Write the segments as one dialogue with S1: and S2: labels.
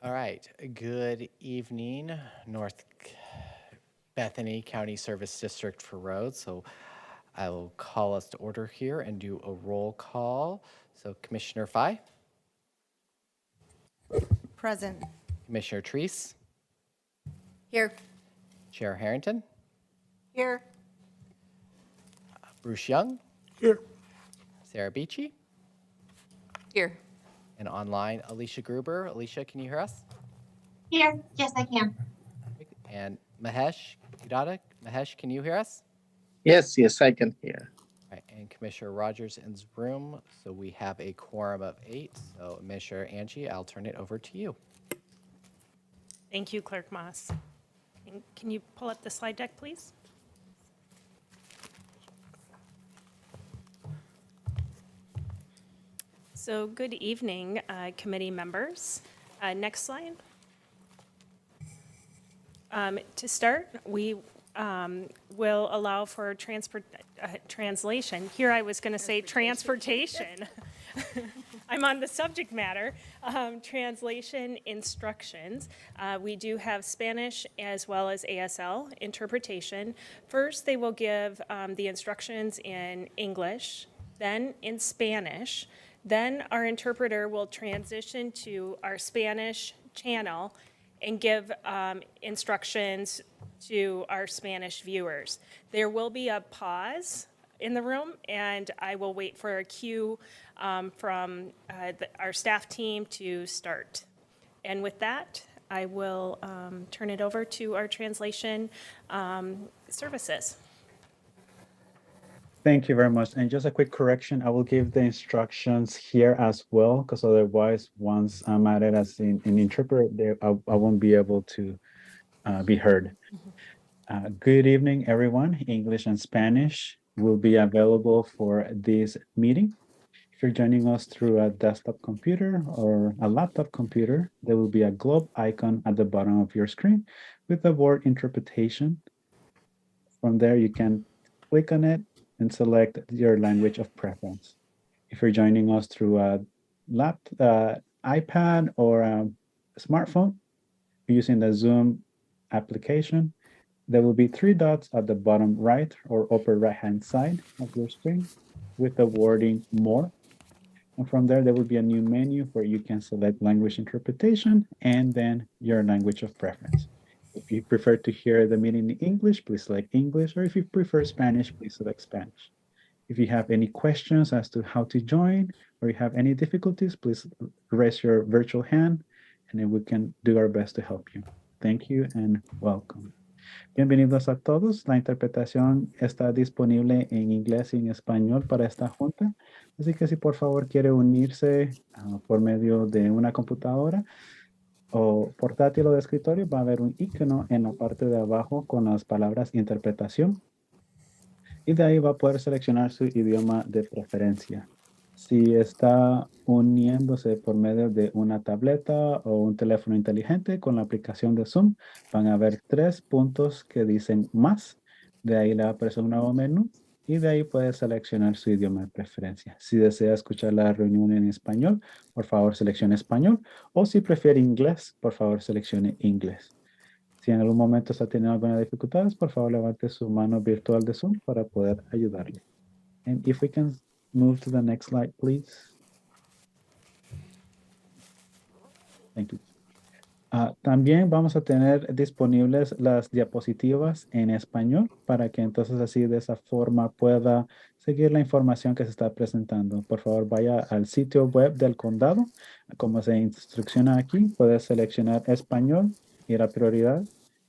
S1: All right. Good evening, North Bethany County Service District for Roads. So I will call us to order here and do a roll call. So Commissioner Fye,
S2: Present.
S1: Commissioner Treese,
S2: Here.
S1: Chair Harrington,
S2: Here.
S1: Bruce Young,
S3: Here.
S1: Sarah Beachy,
S2: Here.
S1: and online Alicia Gruber. Alicia, can you hear us?
S4: Here, yes, I can.
S1: And Mahesh Kudata. Mahesh, can you hear us?
S3: Yes, I can hear.
S1: All right, and Commissioner Rogers in the room. So we have a quorum of 8. So Commissioner Angie, I'll turn it over to you.
S5: Thank you, Clerk Moss. And can you pull up the slide deck, please? So good evening, committee members. Next slide. To start, we will allow for translation. Here I was going to say transportation. I'm on the subject matter. Translation instructions. We do have Spanish as well as ASL interpretation. First, they will give the instructions in English, then in Spanish. Then our interpreter will transition to our Spanish channel and give instructions to our Spanish viewers. There will be a pause in the room, and I will wait for a cue from our staff team to start. And with that, I will turn it over to our translation services.
S6: Thank you very much. And just a quick correction, I will give the instructions here as well, because otherwise, once I'm added as an interpreter, I won't be able to be heard. Good evening, everyone. English and Spanish will be available for this meeting. If you're joining us through a desktop computer or a laptop computer, there will be a globe icon at the bottom of your screen with the word interpretation. From there, you can click on it and select your language of preference. If you're joining us through a iPad or a smartphone using the Zoom application, there will be 3 dots at the bottom right or upper right-hand side of your screen with the wording More. And from there will be a new menu where you can select language interpretation and then your language of preference. If you prefer to hear the meeting in English, please select English, or if you prefer Spanish, please select Spanish. If you have any questions as to how to join, or you have any difficulties, please raise your virtual hand, and then we can do our best to help you. Thank you and welcome. Bienvenidos a todos. La interpretación está disponible en inglés y en español para esta junta. Así que si por favor quiere unirse por medio de una computadora o portátil o de escritorio, va a haber un icono en la parte de abajo con las palabras interpretación. Y de ahí va a poder seleccionar su idioma de preferencia. Si está uniéndose por medio de una tableta o un teléfono inteligente con la aplicación de Zoom, van a haber 3 puntos que dicen más. De ahí le va a aparecer un nuevo menú y de ahí puede seleccionar su idioma de preferencia. Si desea escuchar la reunión en español, por favor seleccione español. O si prefiere inglés, por favor seleccione inglés. Si en algún momento está teniendo alguna dificultad, por favor levante su mano virtual de Zoom para poder ayudarle. And if we can move to the next slide, please. Thank you. También vamos a tener disponibles las diapositivas en español para que entonces así de esa forma pueda seguir la información que se está presentando. Por favor, vaya al sitio web del condado. Como se instrucciona aquí, puede seleccionar español, ir a prioridad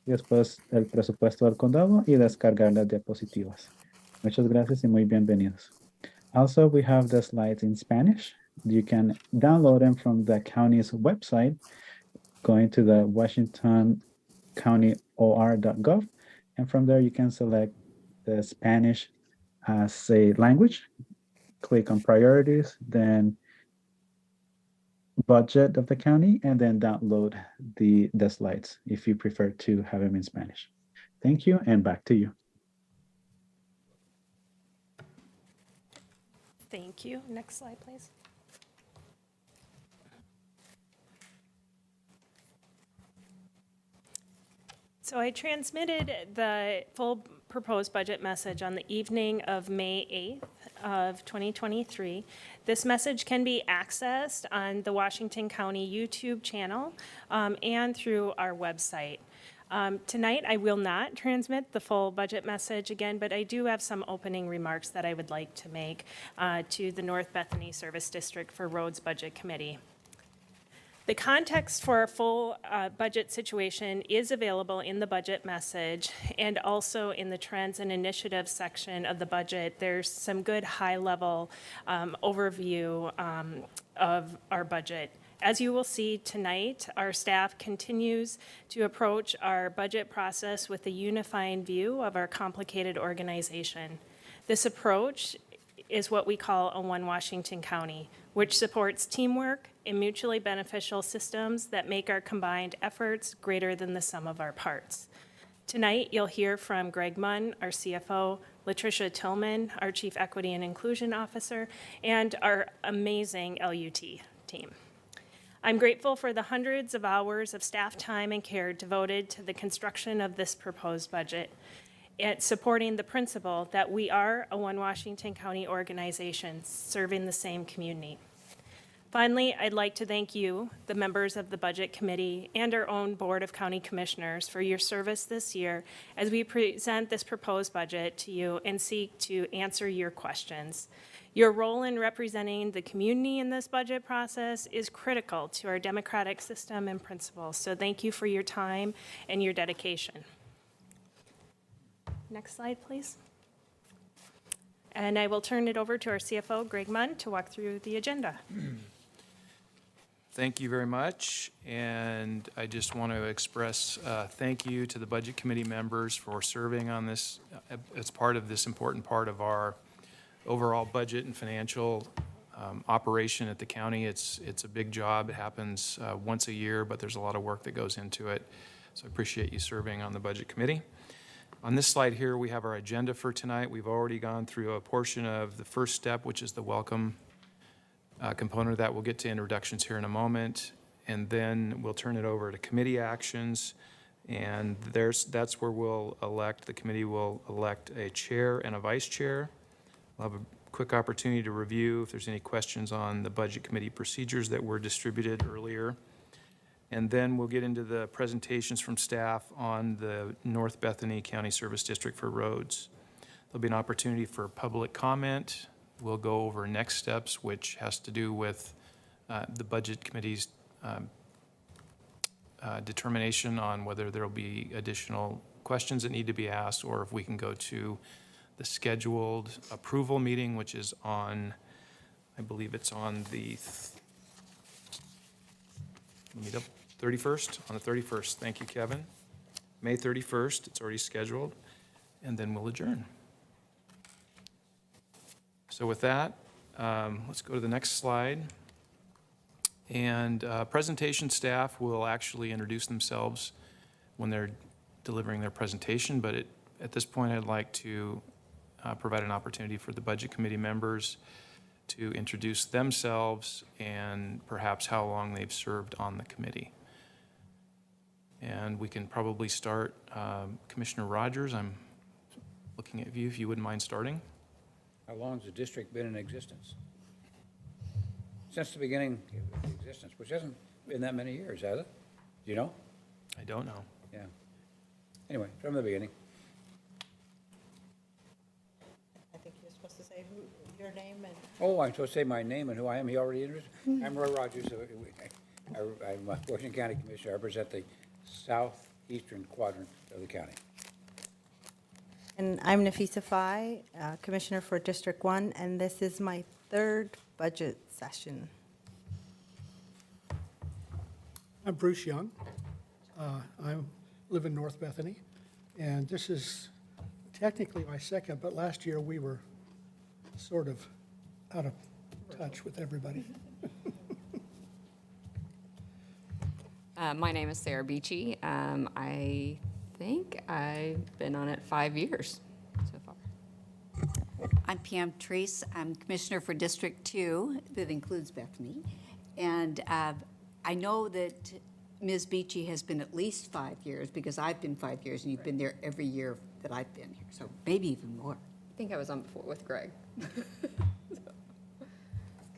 S6: y después el presupuesto del condado y descargar las diapositivas. Muchas gracias y muy bienvenidos. Also, we have the slides in Spanish. You can download them from the county's website, going to the washingtoncountyor.gov. And from there, you can select the Spanish as a language, click on priorities, then budget of the county, and then download the slides if you prefer to have them in Spanish. Thank you, and back to you.
S5: Thank you. Next slide, please. So I transmitted the full proposed budget message on the evening of May 8th of 2023. This message can be accessed on the Washington County YouTube channel and through our website. Tonight, I will not transmit the full budget message again, but I do have some opening remarks that I would like to make to the North Bethany Service District for Roads Budget Committee. The context for our full budget situation is available in the budget message and also in the trends and initiatives section of the budget. There's some good high-level overview of our budget. As you will see tonight, our staff continues to approach our budget process with a unifying view of our complicated organization. This approach is what we call a One Washington County, which supports teamwork and mutually beneficial systems that make our combined efforts greater than the sum of our parts. Tonight, you'll hear from Greg Munn, our CFO, Latricia Tillman, our Chief Equity and Inclusion Officer, and our amazing LUT team. I'm grateful for the hundreds of hours of staff time and care devoted to the construction of this proposed budget and supporting the principle that we are a One Washington County organization serving the same community. Finally, I'd like to thank you, the members of the Budget Committee and our own Board of County Commissioners, for your service this year as we present this proposed budget to you and seek to answer your questions. Your role in representing the community in this budget process is critical to our democratic system and principles, so thank you for your time and your dedication. Next slide, please. And I will turn it over to our CFO, Greg Munn, to walk through the agenda.
S7: Thank you very much, and I just want to express thank you to the Budget Committee members for serving on this as part of this important part of our overall budget and financial operation at the county. It's a big job. It happens once a year, but there's a lot of work that goes into it, so I appreciate you serving on the Budget Committee. On this slide here, we have our agenda for tonight. We've already gone through a portion of the first step, which is the welcome component of that. We'll get to introductions here in a moment, and then we'll turn it over to committee actions, and that's where the committee will elect a chair and a vice chair. We'll have a quick opportunity to review if there's any questions on the Budget Committee procedures that were distributed earlier. And then we'll get into the presentations from staff on the North Bethany County Service District for Roads. There'll be an opportunity for public comment. We'll go over next steps, which has to do with the Budget Committee's determination on whether there'll be additional questions that need to be asked, or if we can go to the scheduled approval meeting, which is on, I believe it's on the 31st, on the 31st. Thank you, Kevin. May 31st, it's already scheduled, and then we'll adjourn. So with that, let's go to the next slide. And presentation staff will actually introduce themselves when they're delivering their presentation, but at this point, I'd like to provide an opportunity for the Budget Committee members to introduce themselves and perhaps how long they've served on the committee. And we can probably start, Commissioner Rogers, I'm looking at you if you wouldn't mind starting.
S8: How long has the district been in existence? Since the beginning of the existence, which hasn't been that many years, has it? Do you know?
S7: I don't know.
S8: Yeah. Anyway, from the beginning.
S2: I think you're supposed to say your name and.
S8: Oh, I'm supposed to say my name and who I am. He already introduced. I'm Roy Rogers. I'm a Washington County Commissioner. I represent the southeastern quadrant of the county.
S2: And I'm Nafisa Fai, Commissioner for District 1, and this is my third budget session.
S9: I'm Bruce Young. I live in North Bethany, and this is technically my second, but last year we were sort of out of touch with everybody.
S10: My name is Sarah Beachy. I think I've been on it 5 years so far.
S11: I'm Pam Treese. I'm Commissioner for District 2, that includes Bethany. And I know that Ms. Beachy has been at least 5 years, because I've been 5 years, and you've been there every year that I've been here, so maybe even more.
S10: I think I was on before with Greg.
S12: Good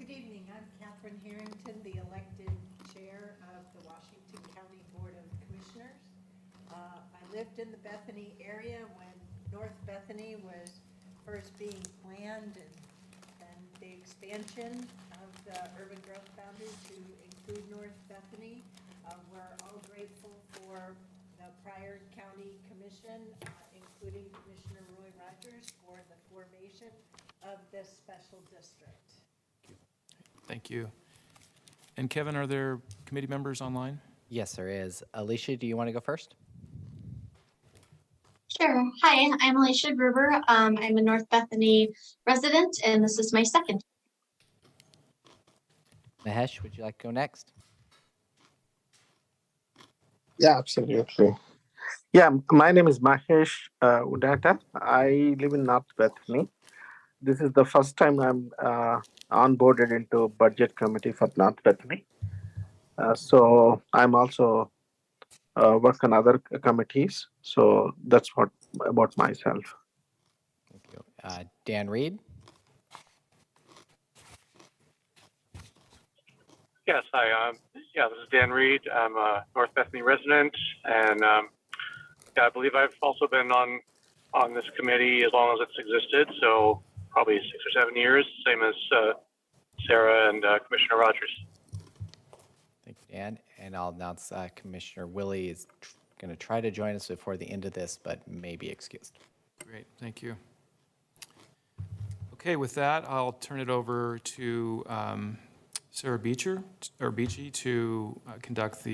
S12: evening, I'm Catherine Harrington, the elected chair of the Washington County Board of Commissioners. I lived in the Bethany area when North Bethany was first being planned, and the expansion of the urban growth boundary to include North Bethany. We're all grateful for the prior county commission, including Commissioner Roy Rogers, for the formation of this special district.
S7: Thank you. And Kevin, are there committee members online?
S1: Yes, there is. Alicia, do you want to go first?
S4: Sure. Hi, I'm Alicia Gruber. I'm a North Bethany resident, and this is my second.
S1: Mahesh, would you like to go next?
S3: Yeah, absolutely. Yeah, my name is Mahesh Udata. I live in North Bethany. This is the first time I'm onboarded into budget committee for North Bethany. So I'm also work on other committees. So that's what about myself.
S1: Thank you. Dan Reed?
S13: Yes, hi. This is Dan Reed. I'm a North Bethany resident, and I believe I've also been on this committee as long as it's existed, so probably 6 or 7 years, same as Sarah and Commissioner Rogers.
S1: Thank you, Dan. And I'll announce Commissioner Willie is going to try to join us before the end of this, but may be excused.
S7: Great, thank you. Okay, with that, I'll turn it over to Sarah Beachy to conduct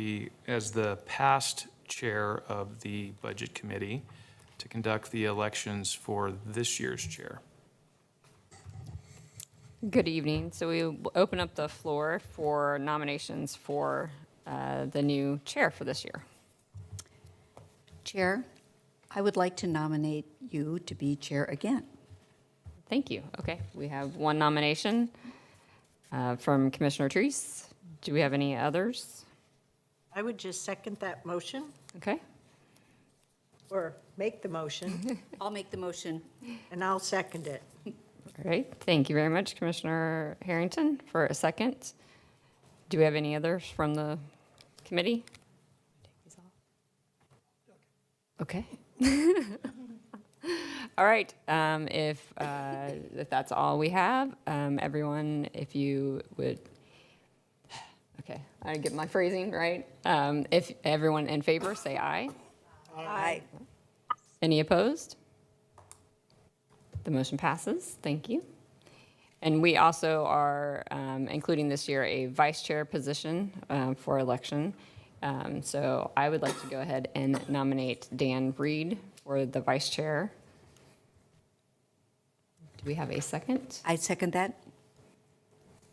S7: as the past chair of the Budget Committee, to conduct the elections for this year's chair.
S10: Good evening. So we will open up the floor for nominations for the new chair for this year.
S11: Chair, I would like to nominate you to be chair again.
S10: Thank you. Okay, we have one nomination from Commissioner Treese. Do we have any others?
S12: I would just second that motion,
S10: Okay.
S12: or make the motion,
S11: I'll make the motion.
S12: and I'll second it.
S10: All right. Thank you very much, Commissioner Harrington, for a second. Do we have any others from the committee? Okay. All right. If that's all we have, everyone, if you would. Okay, I get my phrasing right. If everyone in favor, say aye.
S12: Aye.
S10: Any opposed? The motion passes. Thank you. And we also are including this year a vice chair position for election. So I would like to go ahead and nominate Dan Reed for the vice chair. Do we have a second?
S11: I second that.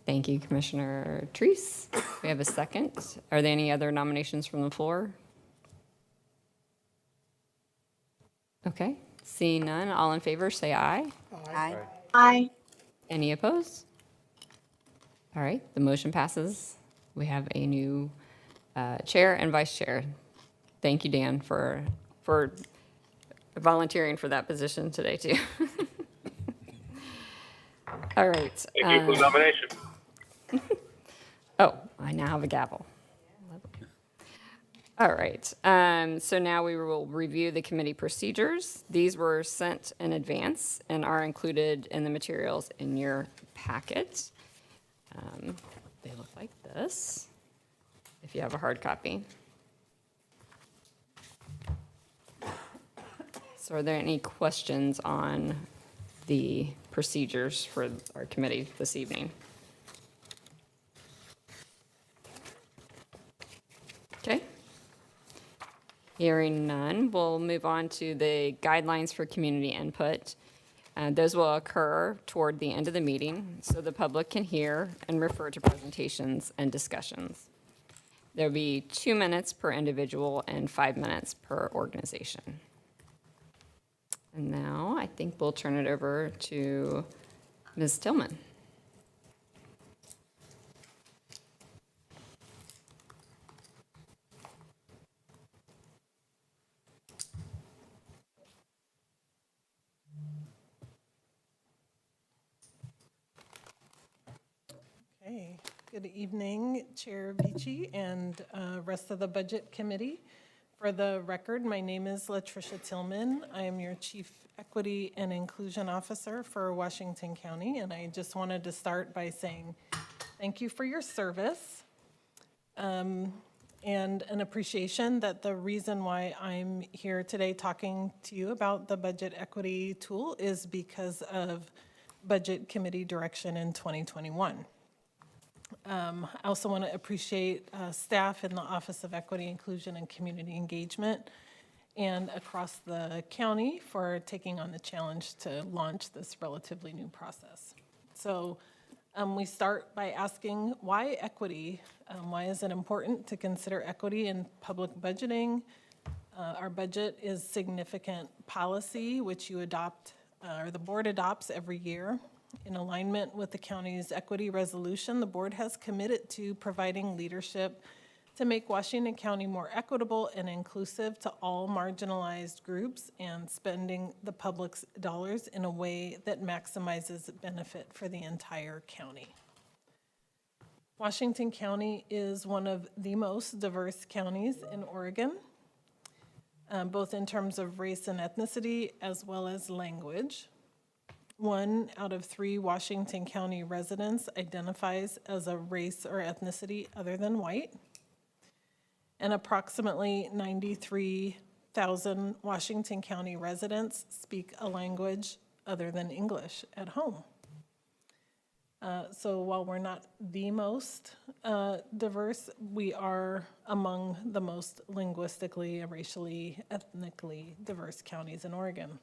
S10: Thank you, Commissioner Treese. We have a second. Are there any other nominations from the floor? Okay, seeing none, all in favor, say aye.
S11: Aye.
S4: Aye.
S10: Any opposed? All right, the motion passes. We have a new chair and vice chair. Thank you, Dan, for volunteering for that position today, too. All right.
S13: Thank you for the nomination.
S10: Oh, I now have a gavel. All right. So now we will review the committee procedures. These were sent in advance and are included in the materials in your packet. They look like this, if you have a hard copy. So are there any questions on the procedures for our committee this evening? Okay. Hearing none, we'll move on to the guidelines for community input. Those will occur toward the end of the meeting so the public can hear and refer to presentations and discussions. There'll be 2 minutes per individual and 5 minutes per organization. And now I think we'll turn it over to Ms. Tillman.
S14: Okay, good evening, Chair Beachy and rest of the Budget Committee. For the record, my name is Latricia Tillman. I am your Chief Equity and Inclusion Officer for Washington County, and I just wanted to start by saying thank you for your service and an appreciation that the reason why I'm here today talking to you about the budget equity tool is because of Budget Committee direction in 2021. I also want to appreciate staff in the Office of Equity, Inclusion, and Community Engagement and across the county for taking on the challenge to launch this relatively new process. So we start by asking why equity? Why is it important to consider equity in public budgeting? Our budget is significant policy, which you adopt, or the board adopts every year. In alignment with the county's equity resolution, the board has committed to providing leadership to make Washington County more equitable and inclusive to all marginalized groups and spending the public's dollars in a way that maximizes benefit for the entire county. Washington County is one of the most diverse counties in Oregon, both in terms of race and ethnicity as well as language. 1 out of 3 Washington County residents identifies as a race or ethnicity other than white. And approximately 93,000 Washington County residents speak a language other than English at home. So while we're not the most diverse, we are among the most linguistically, racially, ethnically diverse counties in Oregon.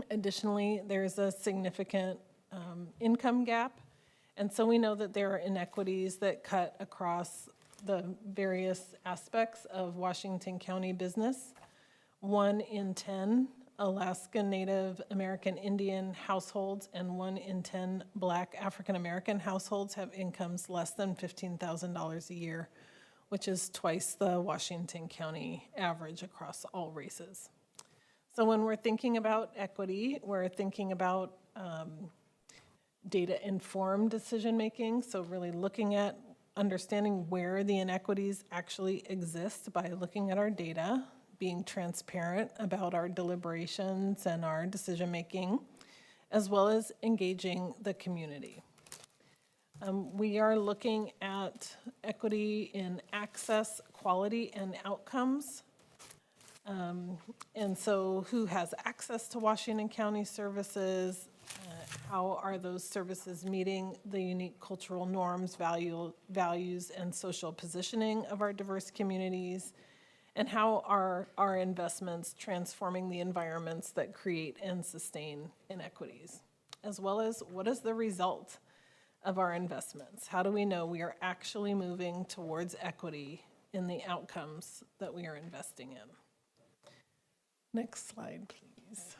S14: Additionally, there's a significant income gap, and so we know that there are inequities that cut across the various aspects of Washington County business. 1 in 10 Alaska Native American Indian households and 1 in 10 Black African American households have incomes less than $15,000 a year, which is twice the Washington County average across all races. So when we're thinking about equity, we're thinking about data-informed decision-making, so really looking at understanding where the inequities actually exist by looking at our data, being transparent about our deliberations and our decision-making, as well as engaging the community. We are looking at equity in access, quality, and outcomes. And so who has access to Washington County services? How are those services meeting the unique cultural norms, values, and social positioning of our diverse communities? And how are our investments transforming the environments that create and sustain inequities? As well as what is the result of our investments? How do we know we are actually moving towards equity in the outcomes that we are investing in? Next slide, please.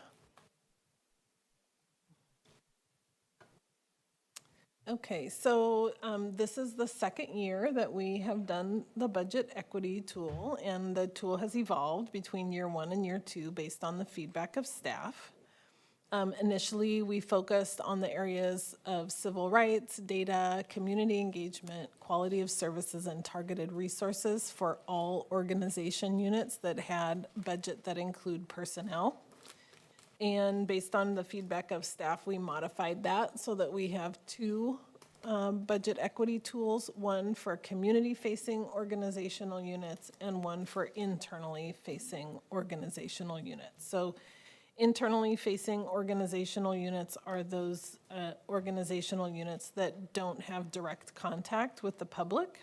S14: Okay, so this is the second year that we have done the budget equity tool, and the tool has evolved between year 1 and year 2 based on the feedback of staff. Initially, we focused on the areas of civil rights, data, community engagement, quality of services, and targeted resources for all organization units that had budget that include personnel. And based on the feedback of staff, we modified that so that we have 2 budget equity tools, 1 for community-facing organizational units and 1 for internally facing organizational units. So internally facing organizational units are those organizational units that don't have direct contact with the public.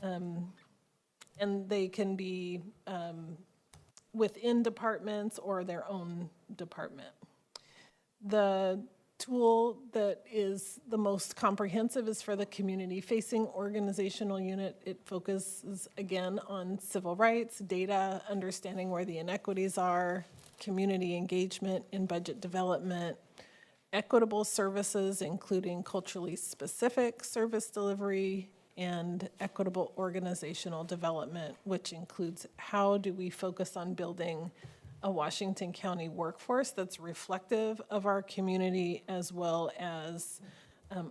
S14: And they can be within departments or their own department. The tool that is the most comprehensive is for the community-facing organizational unit. It focuses, again, on civil rights, data, understanding where the inequities are, community engagement in budget development, equitable services, including culturally specific service delivery, and equitable organizational development, which includes how do we focus on building a Washington County workforce that's reflective of our community, as well as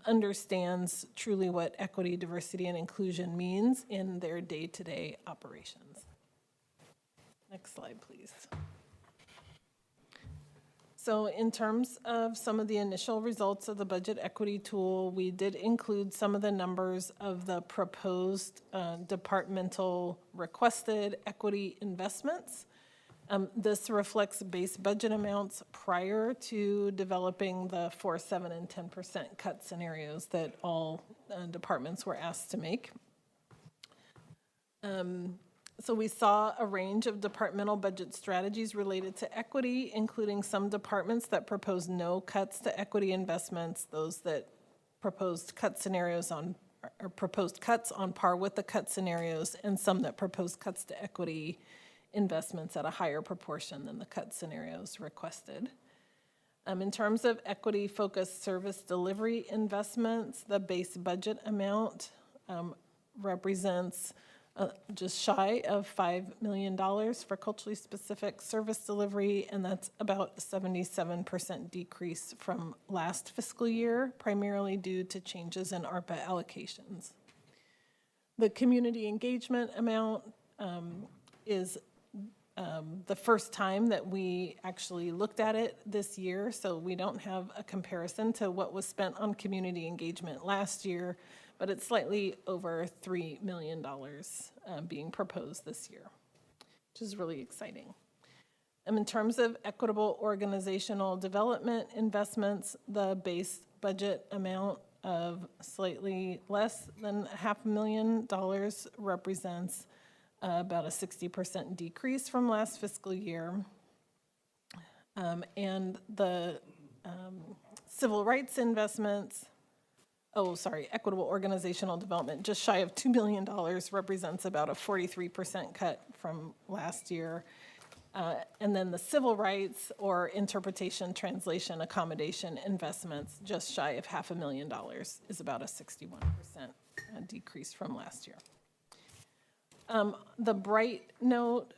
S14: understands truly what equity, diversity, and inclusion means in their day-to-day operations. Next slide, please. So in terms of some of the initial results of the budget equity tool, we did include some of the numbers of the proposed departmental requested equity investments. This reflects base budget amounts prior to developing the 4%, 7%, and 10% cut scenarios that all departments were asked to make. So we saw a range of departmental budget strategies related to equity, including some departments that proposed no cuts to equity investments, those that proposed cut scenarios on, or proposed cuts on par with the cut scenarios, and some that proposed cuts to equity investments at a higher proportion than the cut scenarios requested. In terms of equity-focused service delivery investments, the base budget amount represents just shy of $5 million for culturally specific service delivery, and that's about a 77% decrease from last fiscal year, primarily due to changes in ARPA allocations. The community engagement amount is the first time that we actually looked at it this year, so we don't have a comparison to what was spent on community engagement last year, but it's slightly over $3 million being proposed this year, which is really exciting. In terms of equitable organizational development investments, the base budget amount of slightly less than $500,000 represents about a 60% decrease from last fiscal year. And the civil rights investments, equitable organizational development, just shy of $2 million represents about a 43% cut from last year. And then the civil rights or interpretation, translation, accommodation investments, just shy of $500,000 is about a 61% decrease from last year. The bright note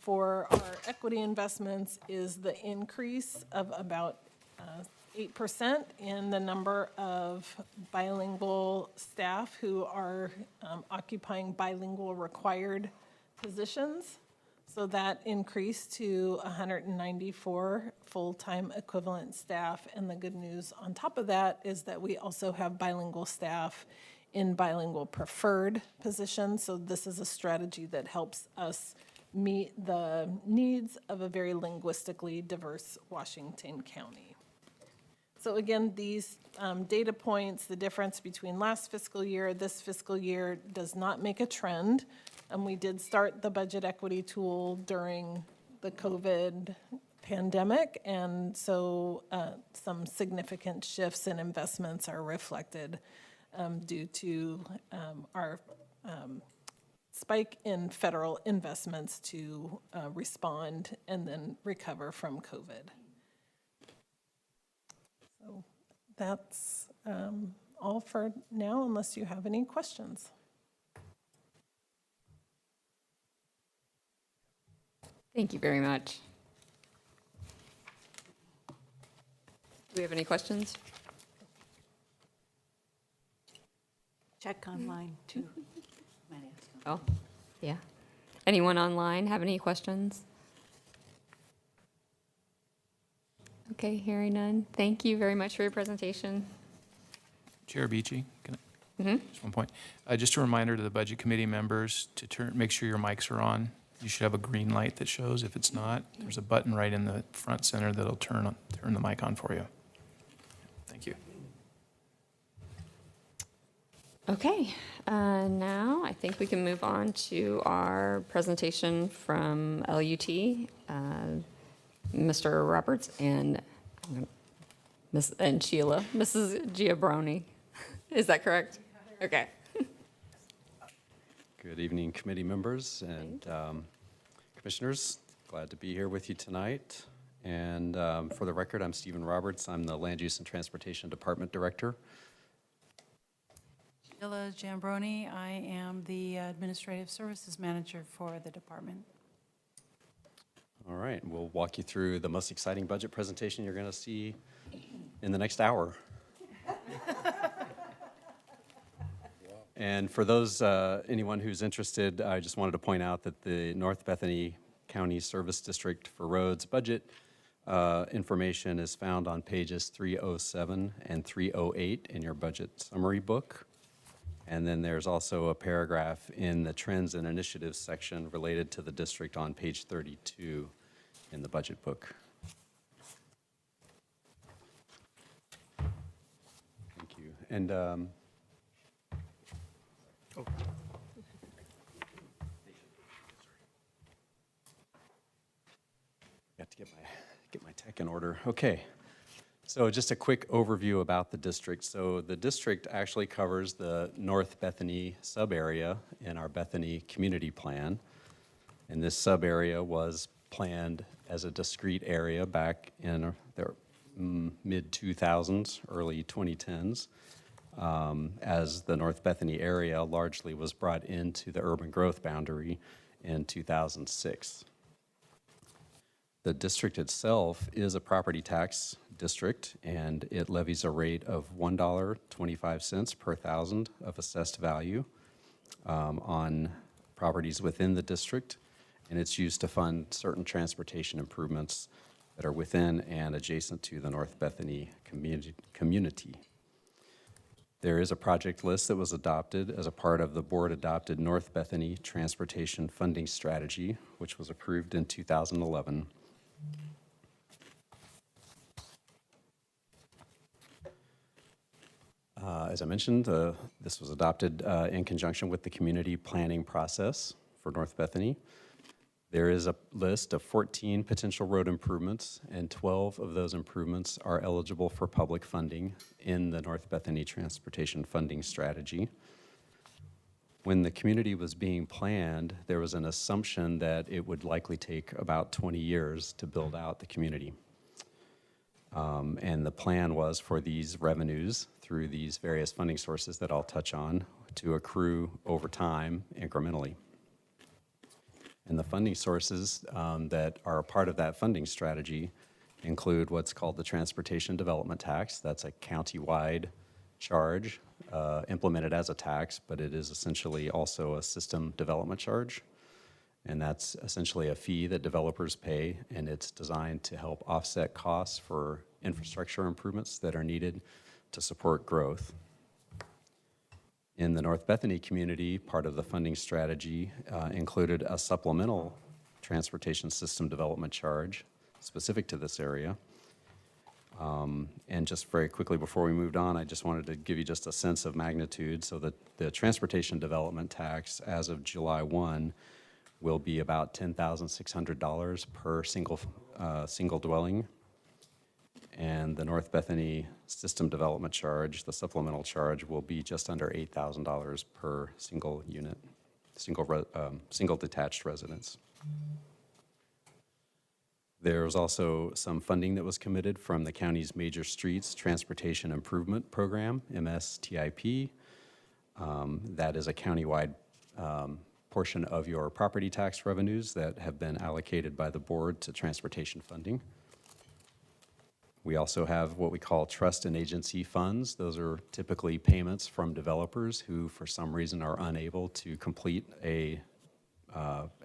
S14: for our equity investments is the increase of about 8% in the number of bilingual staff who are occupying bilingual required positions. So that increased to 194 full-time equivalent staff. And the good news on top of that is that we also have bilingual staff in bilingual preferred positions. So this is a strategy that helps us meet the needs of a very linguistically diverse Washington County. So again, these data points, the difference between last fiscal year, this fiscal year, does not make a trend. And we did start the budget equity tool during the COVID pandemic, and so some significant shifts in investments are reflected due to our spike in federal investments to respond and then recover from COVID. So that's all for now, unless you have any questions.
S10: Thank you very much. Do we have any questions?
S12: Check online, too.
S10: Oh, yeah. Anyone online have any questions? Okay, hearing none. Thank you very much for your presentation.
S7: Chair Beachy, can I, just one point. Just a reminder to the Budget Committee members to make sure your mics are on. You should have a green light that shows. If it's not, there's a button right in the front center that'll turn the mic on for you. Thank you.
S10: Okay, now I think we can move on to our presentation from LUT, Mr. Roberts and Sheila, Mrs. Giabroni. Is that correct? Okay.
S15: Good evening, committee members and commissioners. Glad to be here with you tonight. And for the record, I'm Stephen Roberts. I'm the Land Use and Transportation Department Director.
S16: Sheila Giambroni. I am the Administrative Services Manager for the department.
S15: All right, we'll walk you through the most exciting budget presentation you're going to see in the next hour. And for those, anyone who's interested, I just wanted to point out that the North Bethany County Service District for Roads budget information is found on pages 307 and 308 in your budget summary book. And then there's also a paragraph in the Trends and Initiatives section related to the district on page 32 in the budget book. Thank you. And got to get my tech in order. Okay. So just a quick overview about the district. So the district actually covers the North Bethany sub-area in our Bethany community plan. And this sub-area was planned as a discrete area back in the mid-2000s, early 2010s, as the North Bethany area largely was brought into the urban growth boundary in 2006. The district itself is a property tax district, and it levies a rate of $1.25 per thousand of assessed value on properties within the district, and it's used to fund certain transportation improvements that are within and adjacent to the North Bethany community. There is a project list that was adopted as a part of the board-adopted North Bethany Transportation Funding Strategy, which was approved in 2011. As I mentioned, this was adopted in conjunction with the community planning process for North Bethany. There is a list of 14 potential road improvements, and 12 of those improvements are eligible for public funding in the North Bethany Transportation Funding Strategy. When the community was being planned, there was an assumption that it would likely take about 20 years to build out the community. And the plan was for these revenues through these various funding sources that I'll touch on to accrue over time incrementally. And the funding sources that are a part of that funding strategy include what's called the Transportation Development Tax. That's a county-wide charge implemented as a tax, but it is essentially also a system development charge. And that's essentially a fee that developers pay, and it's designed to help offset costs for infrastructure improvements that are needed to support growth. In the North Bethany community, part of the funding strategy included a supplemental transportation system development charge specific to this area. And just very quickly before we moved on, I just wanted to give you just a sense of magnitude. So that the transportation development tax as of July 1 will be about $10,600 per single dwelling. And the North Bethany system development charge, the supplemental charge, will be just under $8,000 per single unit, single detached residence. There was also some funding that was committed from the county's Major Streets Transportation Improvement Program, MSTIP. That is a countywide portion of your property tax revenues that have been allocated by the board to transportation funding. We also have what we call trust and agency funds. Those are typically payments from developers who, for some reason, are unable to complete a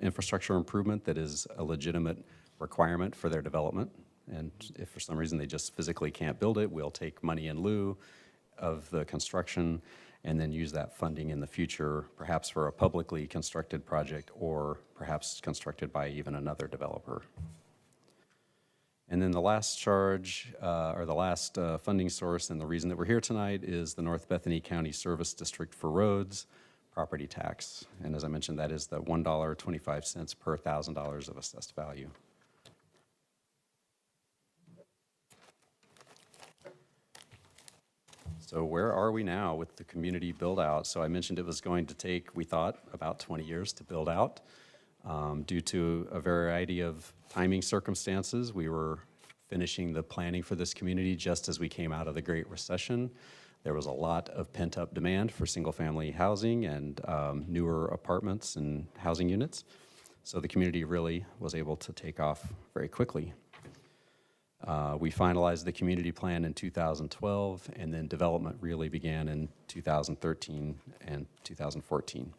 S15: infrastructure improvement that is a legitimate requirement for their development. And if for some reason they just physically can't build it, we'll take money in lieu of the construction and then use that funding in the future, perhaps for a publicly constructed project or perhaps constructed by even another developer. And then the last charge, or the last funding source, and the reason that we're here tonight, is the North Bethany County Service District for Roads property tax. And as I mentioned, that is the $1.25 per $1,000 of assessed value. So where are we now with the community build out? So I mentioned it was going to take, we thought, about 20 years to build out. Due to a variety of timing circumstances, we were finishing the planning for this community just as we came out of the Great Recession. There was a lot of pent-up demand for single-family housing and newer apartments and housing units. So the community really was able to take off very quickly. We finalized the community plan in 2012, and then development really began in 2013 and 2014.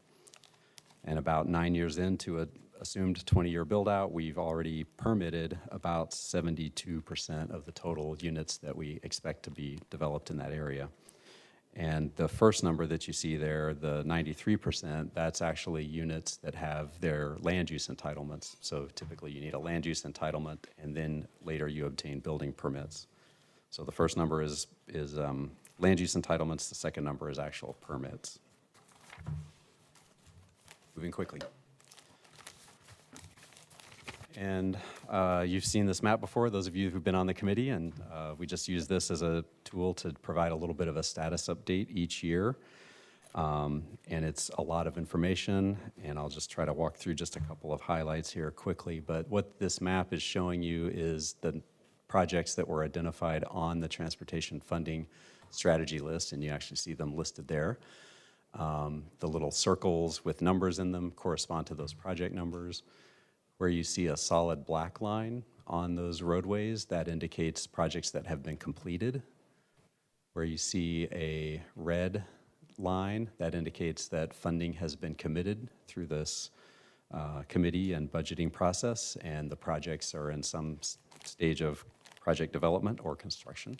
S15: And about 9 years into an assumed 20-year build-out, we've already permitted about 72% of the total units that we expect to be developed in that area. And the first number that you see there, the 93%, that's actually units that have their land use entitlements. So typically you need a land use entitlement, and then later you obtain building permits. So the first number is land use entitlements. The second number is actual permits. Moving quickly. And you've seen this map before, those of you who've been on the committee, and we just use this as a tool to provide a little bit of a status update each year. And it's a lot of information, and I'll just try to walk through just a couple of highlights here quickly. But what this map is showing you is the projects that were identified on the transportation funding strategy list, and you actually see them listed there. The little circles with numbers in them correspond to those project numbers. Where you see a solid black line on those roadways, that indicates projects that have been completed. Where you see a red line, that indicates that funding has been committed through this committee and budgeting process, and the projects are in some stage of project development or construction.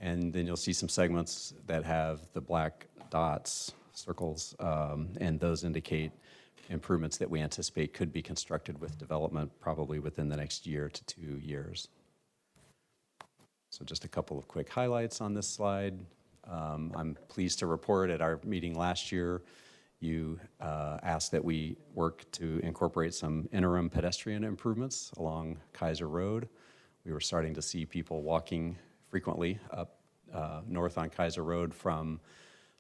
S15: And then you'll see some segments that have the black dots, circles, and those indicate improvements that we anticipate could be constructed with development probably within the next year to 2 years. So just a couple of quick highlights on this slide. I'm pleased to report at our meeting last year, you asked that we work to incorporate some interim pedestrian improvements along Kaiser Road. We were starting to see people walking frequently up north on Kaiser Road from,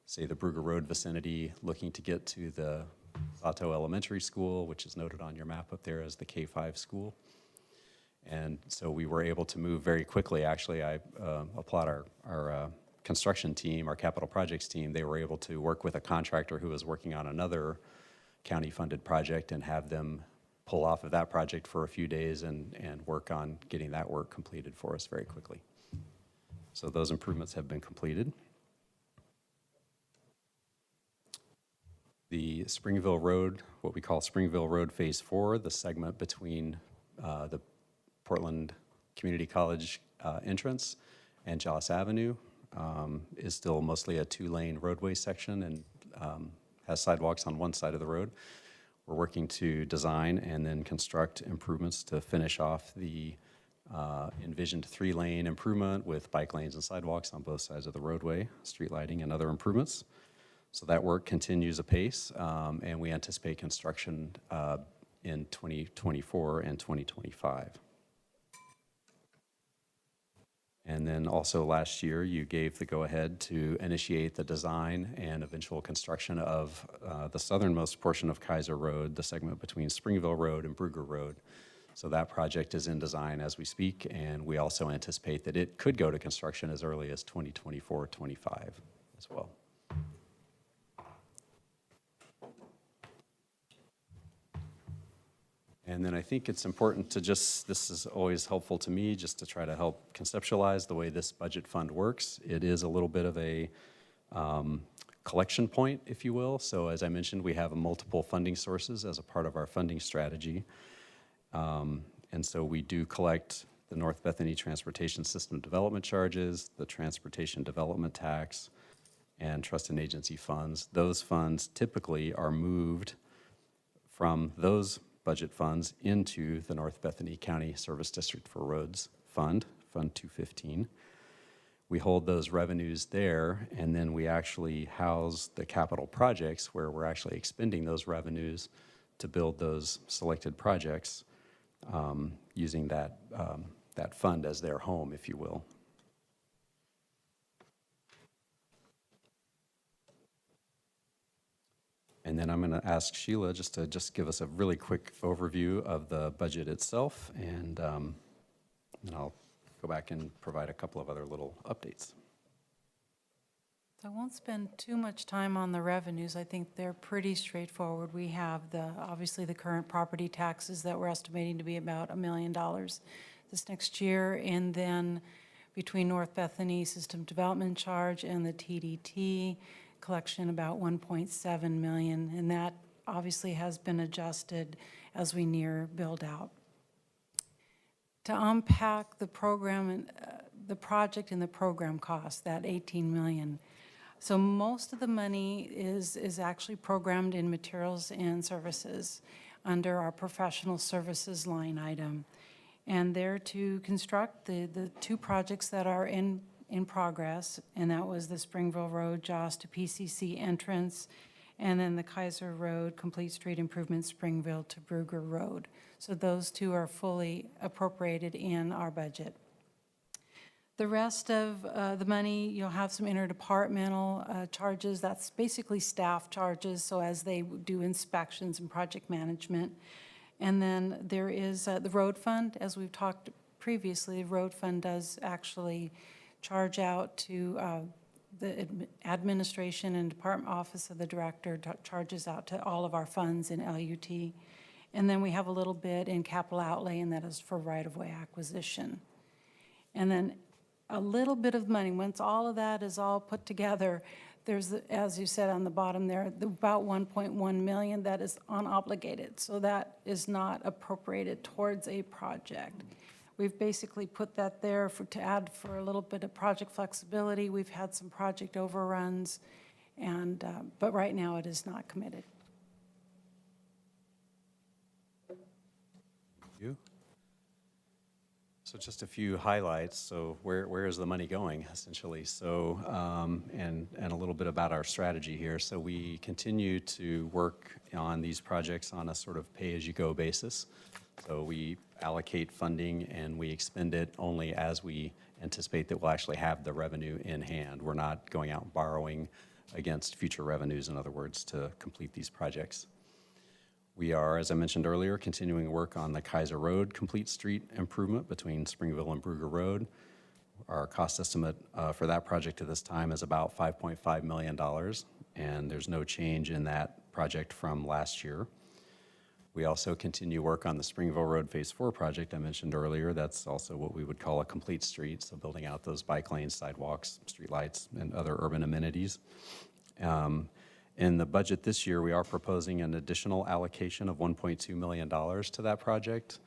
S15: say, the Brugger Road vicinity, looking to get to the Sato Elementary School, which is noted on your map up there as the K-5 school. And so we were able to move very quickly. Actually, I applaud our construction team, our capital projects team. They were able to work with a contractor who was working on another county-funded project and have them pull off of that project for a few days and work on getting that work completed for us very quickly. So those improvements have been completed. The Springville Road, what we call Springville Road Phase 4, the segment between the Portland Community College entrance and Joss Avenue, is still mostly a 2-lane roadway section and has sidewalks on one side of the road. We're working to design and then construct improvements to finish off the envisioned 3-lane improvement with bike lanes and sidewalks on both sides of the roadway, street lighting and other improvements. So that work continues apace, and we anticipate construction in 2024 and 2025. And then also last year, you gave the go-ahead to initiate the design and eventual construction of the southernmost portion of Kaiser Road, the segment between Springville Road and Brugger Road. So that project is in design as we speak, and we also anticipate that it could go to construction as early as 2024-25 as well. And then I think it's important to just, this is always helpful to me, just to try to help conceptualize the way this budget fund works. It is a little bit of a collection point, if you will. So as I mentioned, we have multiple funding sources as a part of our funding strategy. And so we do collect the North Bethany Transportation System Development Charges, the Transportation Development Tax, and Trust and Agency funds. Those funds typically are moved from those budget funds into the North Bethany County Service District for Roads Fund, Fund 215. We hold those revenues there, and then we actually house the capital projects where we're actually expending those revenues to build those selected projects using that fund as their home, if you will. And then I'm going to ask Sheila just to give us a really quick overview of the budget itself, and then I'll go back and provide a couple of other little updates.
S16: I won't spend too much time on the revenues. I think they're pretty straightforward. We have obviously the current property taxes that we're estimating to be about $1 million. this next year. And then between North Bethany System Development Charge and the TDT collection, about 1.7 million. And that obviously has been adjusted as we near build out. To unpack the program and the project and the program cost, that 18 million. So most of the money is actually programmed in materials and services under our professional services line item. And they're to construct the two projects that are in progress, and that was the Springville Road JOS to PCC entrance, and then the Kaiser Road Complete Street Improvement Springville to Brugger Road. So those two are fully appropriated in our budget. The rest of the money, you'll have some interdepartmental charges. That's basically staff charges, so as they do inspections and project management. And then there is the road fund. As we've talked previously, the road fund does actually charge out to the administration and department office of the director, charges out to all of our funds in LUT. And then we have a little bit in capital outlay, and that is for right-of-way acquisition. And then a little bit of money, once all of that is all put together, there's, as you said on the bottom there, about 1.1 million that is unobligated. So that is not appropriated towards a project. We've basically put that there to add for a little bit of project flexibility. We've had some project overruns, and but right now it is not committed.
S15: You. So just a few highlights. So where is the money going, essentially? So and a little bit about our strategy here. So we continue to work on these projects on a sort of pay-as-you-go basis. So we allocate funding and we expend it only as we anticipate that we'll actually have the revenue in hand. We're not going out and borrowing against future revenues, in other words, to complete these projects. We are, as I mentioned earlier, continuing work on the Kaiser Road Complete Street Improvement between Springville and Brugger Road. Our cost estimate for that project at this time is about $5.5 million, and there's no change in that project from last year. We also continue work on the Springville Road Phase 4 project I mentioned earlier. That's also what we would call a complete street, so building out those bike lanes, sidewalks, streetlights, and other urban amenities. In the budget this year, we are proposing an additional allocation of $1.2 million to that project.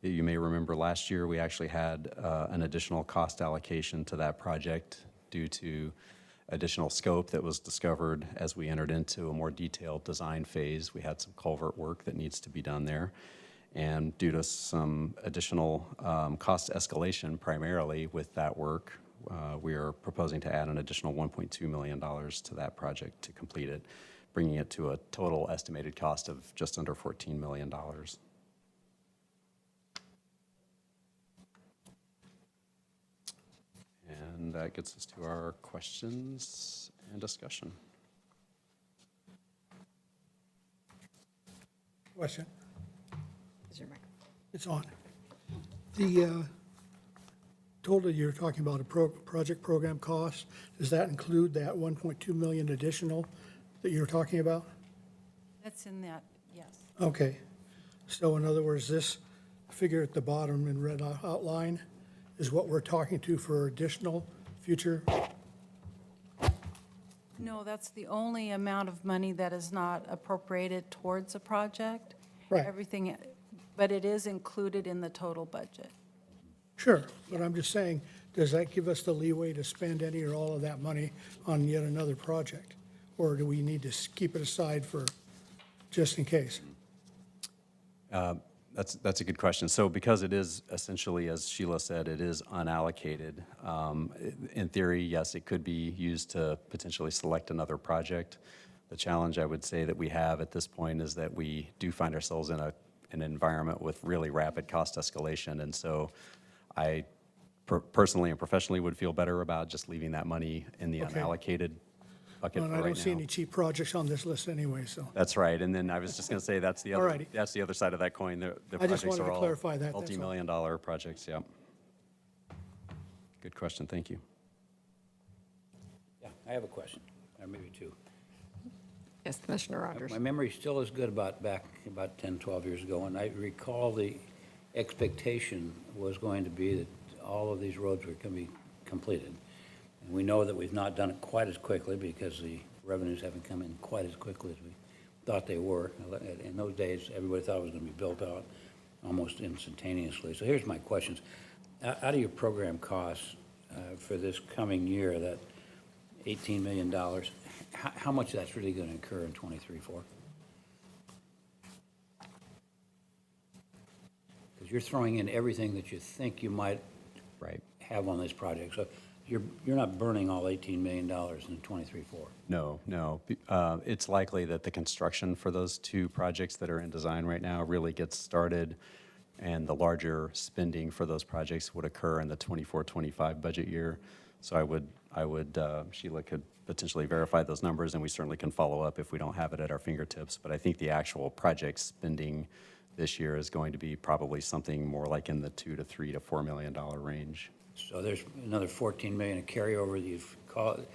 S15: You may remember last year we actually had an additional cost allocation to that project due to additional scope that was discovered as we entered into a more detailed design phase. We had some culvert work that needs to be done there. And due to some additional cost escalation primarily with that work, we are proposing to add an additional $1.2 million to that project to complete it, bringing it to a total estimated cost of just under $14 million. And that gets us to our questions and discussion.
S9: Question?
S10: Is your mic?
S9: It's on. The total you're talking about a project program cost, does that include that 1.2 million additional that you're talking about?
S16: That's in that, yes.
S9: Okay. So in other words, this figure at the bottom in red outline is what we're talking to for additional future?
S16: No, that's the only amount of money that is not appropriated towards a project.
S9: Right.
S16: Everything, but it is included in the total budget.
S9: Sure, but I'm just saying, does that give us the leeway to spend any or all of that money on yet another project? Or do we need to keep it aside for just in case?
S15: That's a good question. So because it is essentially, as Sheila said, it is unallocated, in theory, yes, it could be used to potentially select another project. The challenge I would say that we have at this point is that we do find ourselves in an environment with really rapid cost escalation. And so I personally and professionally would feel better about just leaving that money in the unallocated bucket for right now.
S9: I don't see any cheap projects on this list anyway, so.
S15: That's right. And then I was just going to say that's the other that's the other side of that coin. The
S9: I just
S15: projects
S9: wanted
S15: are
S9: to
S15: all
S9: clarify that, that's all.
S15: multi-million-dollar projects. Yeah. Good question. Thank you.
S8: Yeah, I have a question, or maybe two.
S10: Yes, Commissioner Rogers.
S8: My memory still is good about back about 10, 12 years ago, and I recall the expectation was going to be that all of these roads were going to be completed. And we know that we've not done it quite as quickly because the revenues haven't come in quite as quickly as we thought they were. In those days, everybody thought it was going to be built out almost instantaneously. So here's my questions. Out of your program costs for this coming year, that $18 million, how much of that's really going to occur in 23-4? Because you're throwing in everything that you think you might have on this project. So you're not burning all $18 million in 23-4.
S15: No. It's likely that the construction for those two projects that are in design right now really gets started, and the larger spending for those projects would occur in the 24-25 budget year. So I would Sheila could potentially verify those numbers, and we certainly can follow up if we don't have it at our fingertips. But I think the actual project spending this year is going to be probably something more like in the $2 to $3 to $4 million range.
S8: So there's another $14 million of carryover that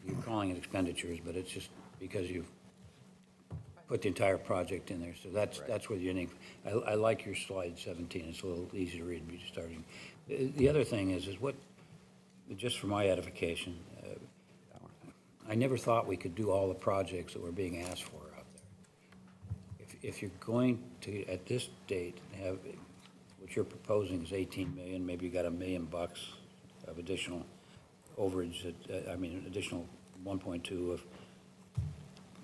S8: you're calling it expenditures, but it's just because you've put the entire project in there. So that's where you're getting. I like your slide 17. It's a little easy to read, starting. The other thing is what, just for my edification, I never thought we could do all the projects that we're being asked for out there. If you're going to, at this date, have, what you're proposing is 18 million, maybe you got $1 million of additional overage, additional 1.2 of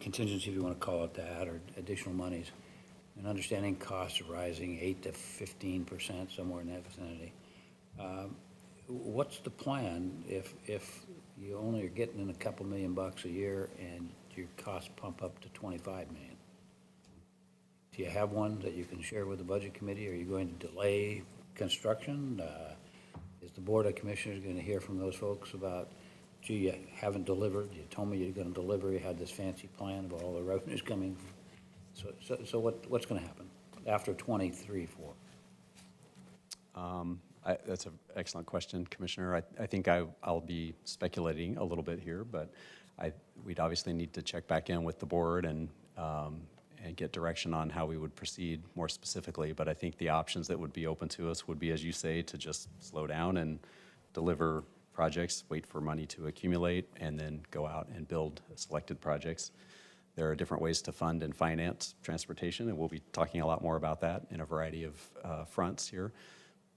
S8: contingency, if you want to call it that, or additional monies, and understanding costs are rising 8 to 15%, somewhere in that vicinity. What's the plan if you only are getting in a couple $1 million a year and your costs pump up to 25 million? Do you have one that you can share with the Budget Committee? Are you going to delay construction? Is the Board of Commissioners going to hear from those folks about, gee, you haven't delivered, you told me you're going to deliver, you had this fancy plan of all the revenues coming. So what's going to happen after 23-4?
S15: That's an excellent question, Commissioner. I think I'll be speculating a little bit here, but we'd obviously need to check back in with the board and get direction on how we would proceed more specifically. But I think the options that would be open to us would be, as you say, to just slow down and deliver projects, wait for money to accumulate, and then go out and build selected projects. There are different ways to fund and finance transportation, and we'll be talking a lot more about that in a variety of fronts here.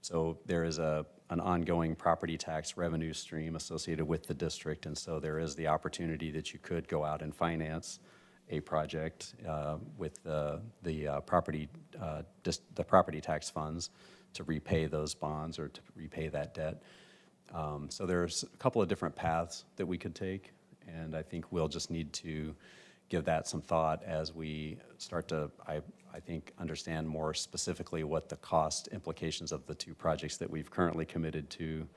S15: So there is an ongoing property tax revenue stream associated with the district, and so there is the opportunity that you could go out and finance a project with the property tax funds to repay those bonds or to repay that debt. So there's a couple of different paths that we could take, and I think we'll just need to give that some thought as we start to, I think, understand more specifically what the cost implications of the two projects that we've currently committed to,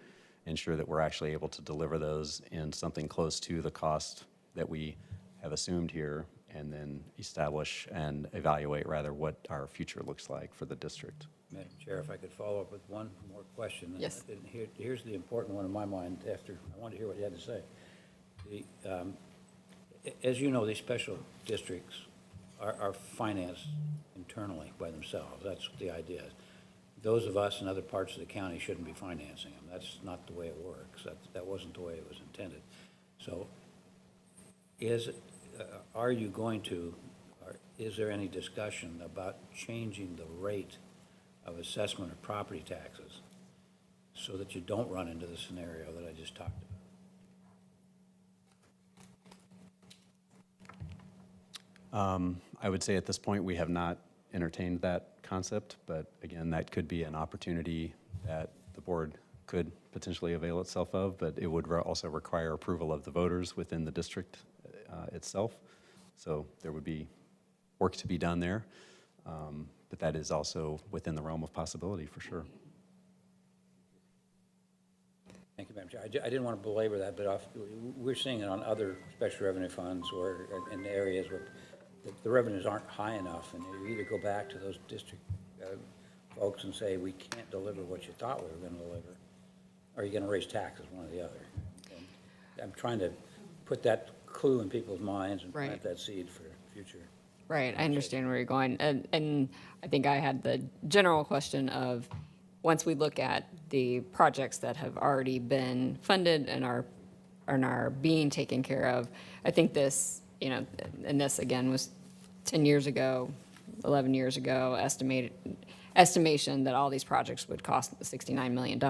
S15: ensure that we're actually able to deliver those in something close to the cost that we have assumed here, and then establish and evaluate, rather, what our future looks like for the district.
S8: Madam Chair, if I could follow up with one more question.
S10: Yes.
S8: And here's the important one in my mind after I want to hear what you had to say. As you know, these special districts are financed internally by themselves. That's the idea. Those of us in other parts of the county shouldn't be financing them. That's not the way it works. That wasn't the way it was intended. So are you going to, or is there any discussion about changing the rate of assessment of property taxes so that you don't run into the scenario that I just talked about?
S15: I would say at this point we have not entertained that concept, but again, that could be an opportunity that the board could potentially avail itself of, but it would also require approval of the voters within the district itself. So there would be work to be done there, but that is also within the realm of possibility for sure.
S8: Thank you, Madam Chair. I didn't want to belabor that, but we're seeing it on other special revenue funds or in areas where the revenues aren't high enough, and you either go back to those district folks and say, we can't deliver what you thought we were going to deliver, or you're going to raise taxes, one or the other. And I'm trying to put that clue in people's minds and plant that seed for the future.
S10: Right, I understand where you're going. And I think I had the general question of, once we look at the projects that have already been funded and are being taken care of, I think this, you know, and this again was 10 years ago, 11 years ago, estimation that all these projects would cost $69 million.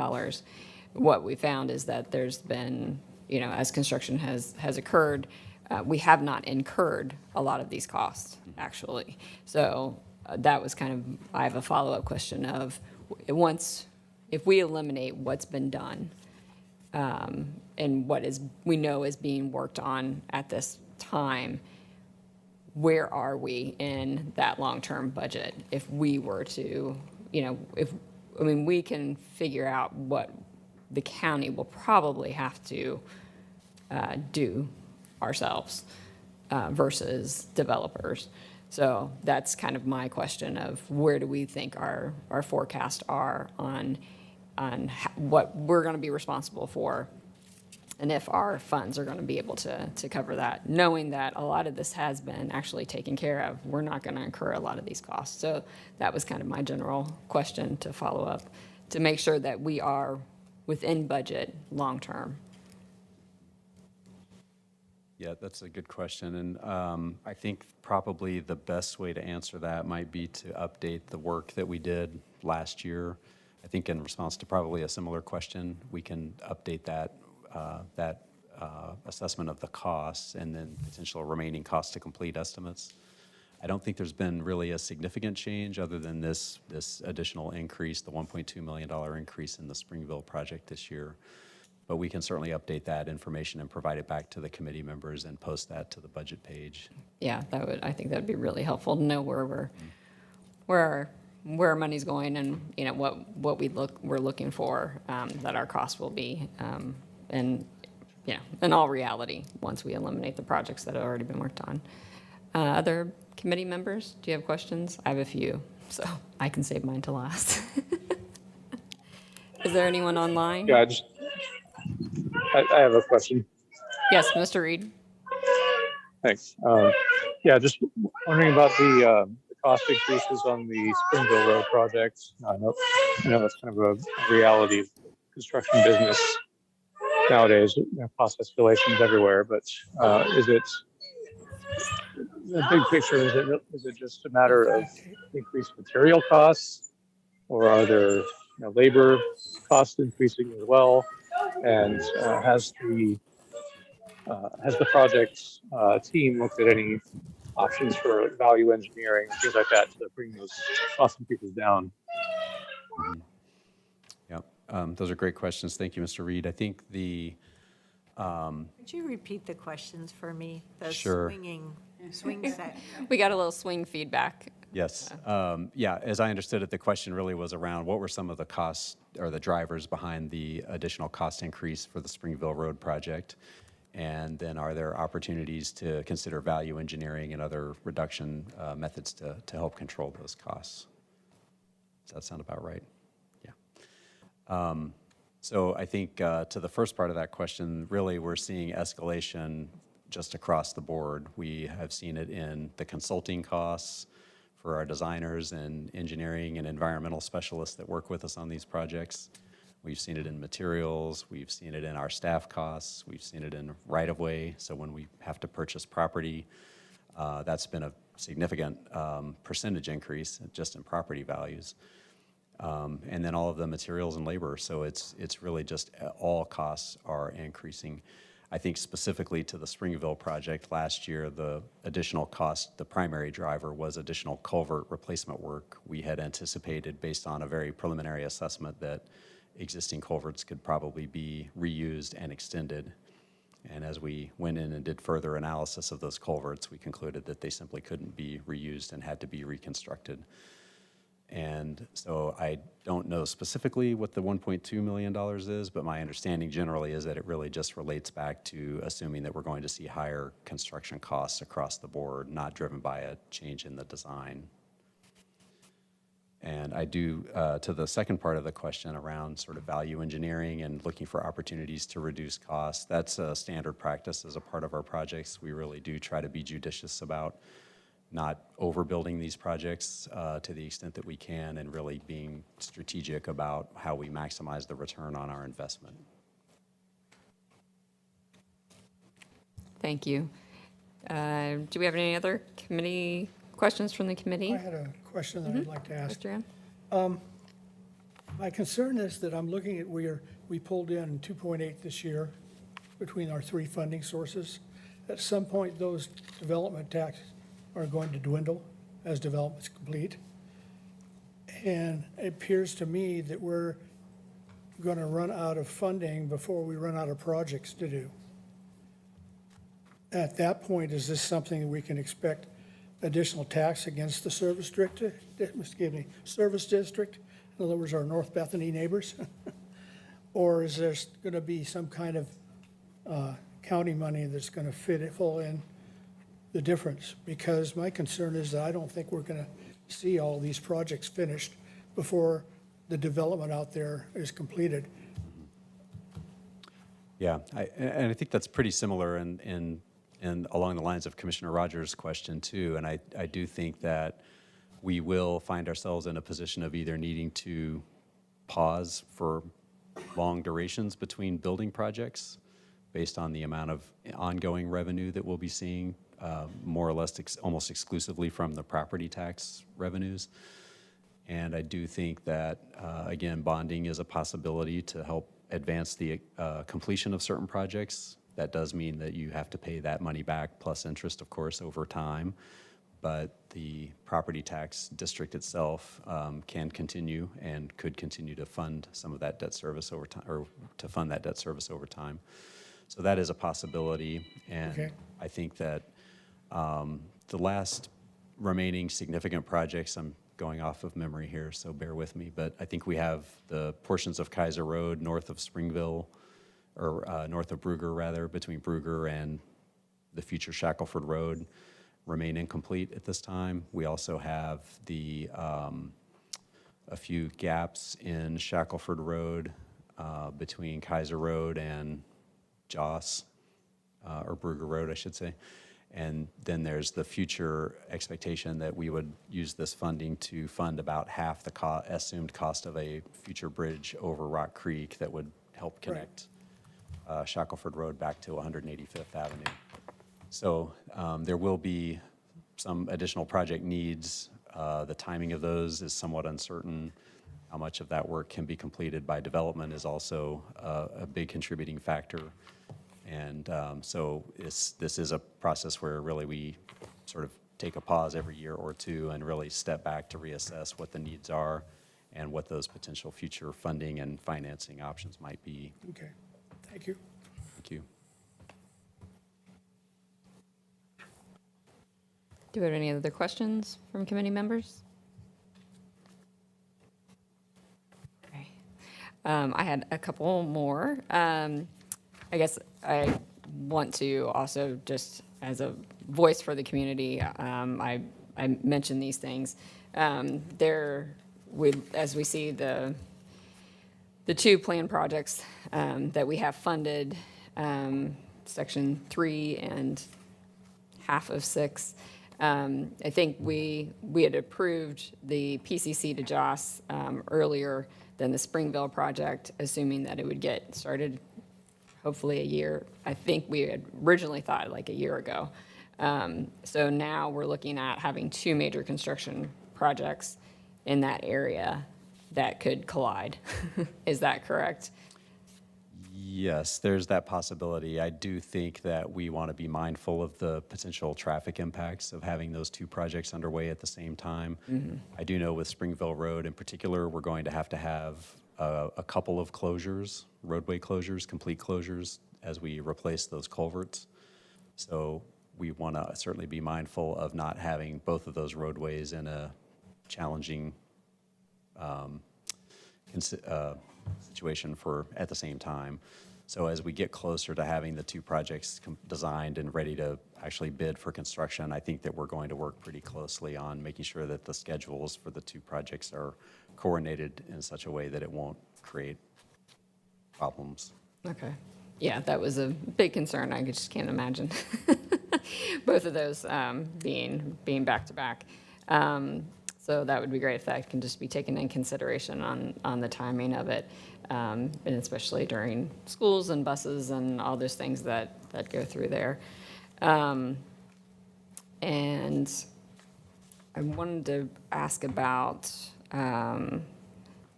S10: What we found is that there's been, you know, as construction has occurred, we have not incurred a lot of these costs, actually. So that was kind of, I have a follow-up question of, if we eliminate what's been done and what we know is being worked on at this time, where are we in that long-term budget? If we were to, you know, we can figure out what the county will probably have to do ourselves versus developers. So that's kind of my question of, where do we think our forecasts are on what we're going to be responsible for, and if our funds are going to be able to cover that, knowing that a lot of this has been actually taken care of. We're not going to incur a lot of these costs. So that was kind of my general question to follow up, to make sure that we are within budget long-term.
S15: Yeah, that's a good question. And I think probably the best way to answer that might be to update the work that we did last year. I think in response to probably a similar question, we can update that assessment of the costs and then potential remaining cost to complete estimates. I don't think there's been really a significant change other than this additional increase, the $1.2 million increase in the Springville project this year. But we can certainly update that information and provide it back to the committee members and post that to the budget page.
S10: Yeah, I think that'd be really helpful to know where our money's going, and you know what we're looking for, that our costs will be, and you know, in all reality, once we eliminate the projects that have already been worked on. Other committee members, do you have questions? I have a few, so I can save mine to last. Is there anyone online?
S13: Yeah, I have a question.
S10: Yes, Mr. Reed.
S13: Thanks. Yeah, just wondering about the cost increases on the Springville Road project. I know that's kind of a reality of construction business nowadays. You know, cost escalations everywhere, but is it the big picture? Is it just a matter of increased material costs, or are there labor costs increasing as well? And has the project team looked at any options for value engineering, things like that, to bring those cost increases down?
S15: Mm-hmm. Yeah, those are great questions. Thank you, Mr. Reed. I think
S12: Could you repeat the questions for me? The
S15: Sure.
S12: swing set.
S10: We got a little swing feedback.
S15: Yes. Yeah, as I understood it, the question really was around what were some of the costs or the drivers behind the additional cost increase for the Springville Road project? And then are there opportunities to consider value engineering and other reduction methods to help control those costs? Does that sound about right? Yeah. So I think to the first part of that question, really we're seeing escalation just across the board. We have seen it in the consulting costs for our designers and engineering and environmental specialists that work with us on these projects. We've seen it in materials, we've seen it in our staff costs, we've seen it in right-of-way. So when we have to purchase property, that's been a significant percentage increase just in property values. And then all of the materials and labor. So it's really just all costs are increasing. I think specifically to the Springville project last year, the additional cost, the primary driver was additional culvert replacement work. We had anticipated, based on a very preliminary assessment, that existing culverts could probably be reused and extended. And as we went in and did further analysis of those culverts, we concluded that they simply couldn't be reused and had to be reconstructed. And so I don't know specifically what the $1.2 million is, but my understanding generally is that it really just relates back to assuming that we're going to see higher construction costs across the board, not driven by a change in the design. And I do, to the second part of the question around sort of value engineering and looking for opportunities to reduce costs, that's a standard practice as a part of our projects. We really do try to be judicious about not overbuilding these projects to the extent that we can, and really being strategic about how we maximize the return on our investment.
S10: Thank you. Do we have any other committee questions from the committee?
S9: I had a question that I'd like to ask.
S10: Mr. M?
S9: My concern is that I'm looking at we pulled in 2.8 this year between our three funding sources. At some point, those development taxes are going to dwindle as development's complete. And it appears to me that we're going to run out of funding before we run out of projects to do. At that point, is this something that we can expect additional tax against the service district? In other words, our North Bethany neighbors? Or is there going to be some kind of county money that's going to fill in the difference? Because my concern is that I don't think we're going to see all these projects finished before the development out there is completed.
S15: Yeah, and I think that's pretty similar and along the lines of Commissioner Rogers' question too. And I do think that we will find ourselves in a position of either needing to pause for long durations between building projects based on the amount of ongoing revenue that we'll be seeing, more or less almost exclusively from the property tax revenues. And I do think that, again, bonding is a possibility to help advance the completion of certain projects. That does mean that you have to pay that money back plus interest, of course, over time. But the property tax district itself can continue and could continue to fund some of that debt service over time, or to fund that debt service over time. So that is a possibility. And
S9: Okay.
S15: I think that the last remaining significant projects, I'm going off of memory here, so bear with me, but I think we have the portions of Kaiser Road north of Springville, or north of Brugger rather, between Brugger and the future Shackelford Road remain incomplete at this time. We also have the a few gaps in Shackelford Road between Kaiser Road and Joss, or Brugger Road, I should say. And then there's the future expectation that we would use this funding to fund about half the assumed cost of a future bridge over Rock Creek that would help connect Shackelford Road back to 185th Avenue. So there will be some additional project needs. The timing of those is somewhat uncertain. How much of that work can be completed by development is also a big contributing factor. And so this is a process where really we sort of take a pause every year or two and really step back to reassess what the needs are and what those potential future funding and financing options might be.
S9: Okay, thank you.
S15: Thank you.
S10: Do we have any other questions from committee members? Okay. I had a couple more. I guess I want to also, just as a voice for the community, I mentioned these things. As we see the two planned projects that we have funded, Section 3 and half of 6, I think we had approved the PCC to Joss earlier than the Springville project, assuming that it would get started hopefully a year. I think we had originally thought like a year ago. So now we're looking at having two major construction projects in that area that could collide. Is that correct?
S15: Yes, there's that possibility. I do think that we want to be mindful of the potential traffic impacts of having those two projects underway at the same time.
S10: Mm-hmm.
S15: I do know with Springville Road in particular, we're going to have a couple of closures, roadway closures, complete closures, as we replace those culverts. So we want to certainly be mindful of not having both of those roadways in a challenging situation at the same time. So as we get closer to having the two projects designed and ready to actually bid for construction, I think that we're going to work pretty closely on making sure that the schedules for the two projects are coordinated in such a way that it won't create problems.
S10: Okay. Yeah, that was a big concern. I just can't imagine. both of those being back to back. So that would be great if that can just be taken in consideration on the timing of it, and especially during schools and buses and all those things that go through there. And I wanted to ask about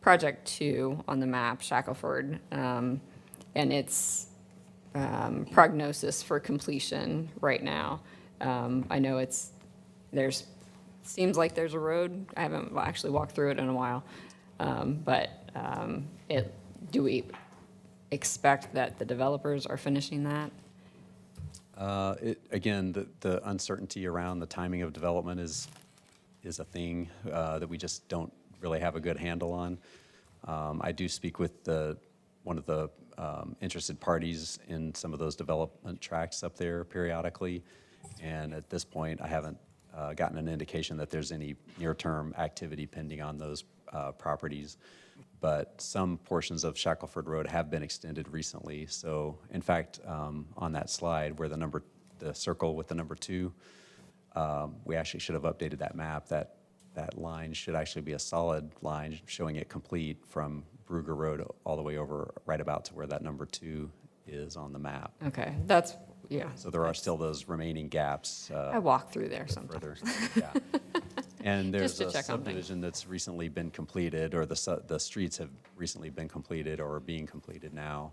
S10: Project 2 on the map, Shackelford, and its prognosis for completion right now. I know seems like there's a road. I haven't actually walked through it in a while, but do we expect that the developers are finishing that?
S15: Again, the uncertainty around the timing of development is a thing that we just don't really have a good handle on. I do speak with one of the interested parties in some of those development tracts up there periodically, and at this point, I haven't gotten an indication that there's any near-term activity pending on those properties. But some portions of Shackelford Road have been extended recently. So, in fact, on that slide where the circle with the number 2, we actually should have updated that map. That line should actually be a solid line showing it complete from Brugger Road all the way over right about to where that number 2 is on the map.
S10: Okay, yeah.
S15: So there are still those remaining gaps.
S10: I walk through there sometimes.
S15: Yeah. And there's
S10: Just to
S15: a
S10: check on things.
S15: subdivision that's recently been completed, or the streets have recently been completed or are being completed now.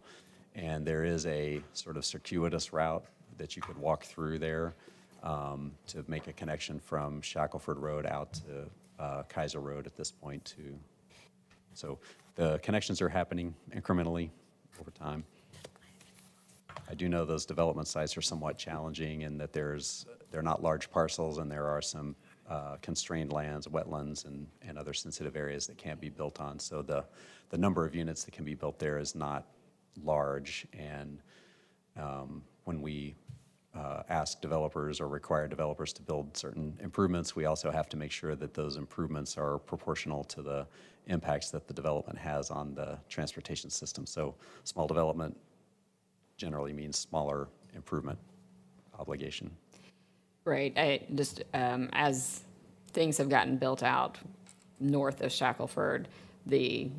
S15: And there is a sort of circuitous route that you could walk through there to make a connection from Shackelford Road out to Kaiser Road at this point too. So the connections are happening incrementally over time. I do know those development sites are somewhat challenging in that they're not large parcels and there are some constrained lands, wetlands, and other sensitive areas that can't be built on. So the number of units that can be built there is not large. And when we ask developers or require developers to build certain improvements, we also have to make sure that those improvements are proportional to the impacts that the development has on the transportation system. So small development generally means smaller improvement obligation.
S10: Right. As things have gotten built out north of Shackelford, I'd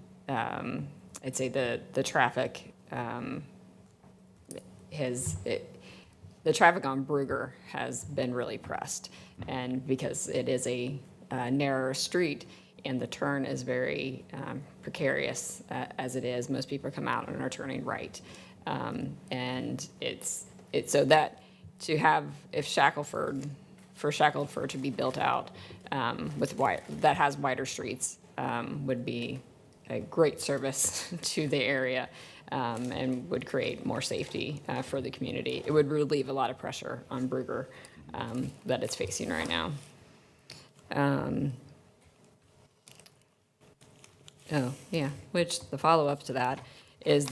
S10: say the traffic the traffic on Brugger has been really pressed, and because it is a narrower street and the turn is very precarious as it is, most people come out and are turning right, and it's so that. To have, if Shackelford to be built out that has wider streets would be a great service to the area and would create more safety for the community. It would relieve a lot of pressure on Brugger that it's facing right now. Which the follow-up to that is